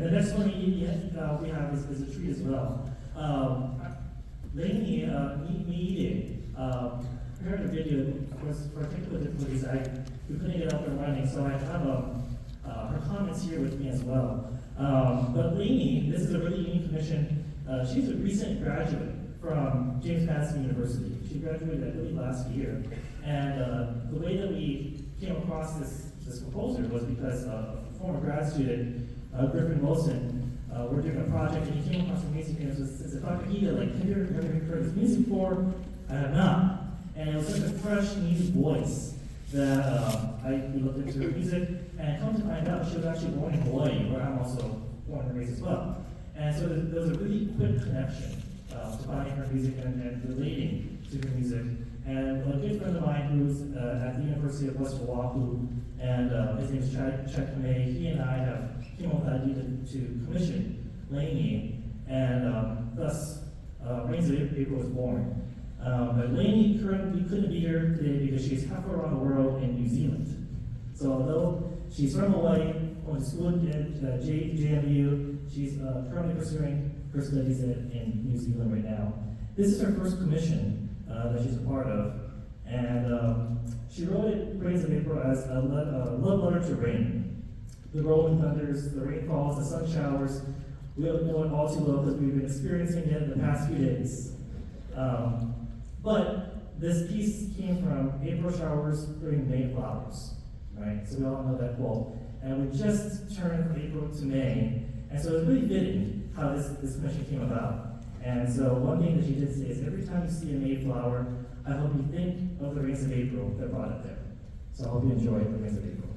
And the next one we have is a tree as well. Lanie needed, prepared a video for technical difficulties. We couldn't get up and running, so I have her comments here with me as well. But Lanie, this is a really unique commission. She's a recent graduate from James Madison University. She graduated, I believe, last year. And the way that we came across this proposal was because a former grad student, Griffin Wilson, worked on a project, and he came across the music and said, Dr. Ida, like, have you ever heard this music before? I have not. And it was such a fresh, new voice that we looked into her music, and come to find out she was actually born in Hawaii, where I'm also born and raised as well. And so there was a really quick connection to finding her music and relating to her music. And a good friend of mine who's at the University of West Oahu, and his name is Chad Kamei, he and I have came up with the idea to commission Lanie, and thus Rains of April was born. But Lanie currently couldn't be here today because she's halfway around the world in New Zealand. So although she's from Hawaii, went to school at JMU, she's currently pursuing her studies in New Zealand right now. This is her first commission that she's a part of, and she wrote it, Rains of April, as a love letter to rain. The rolling thunders, the rainfalls, the sun showers, we know it all too well because we've been experiencing it in the past few days. But this piece came from April showers bring May flowers, right? So we all know that quote. And we just turned from April to May, and so it's really fitting how this commission came about. And so one thing that she did say is, every time you see a Mayflower, I hope you think of the Rains of April that brought it there. So I hope you enjoy the Rains of April.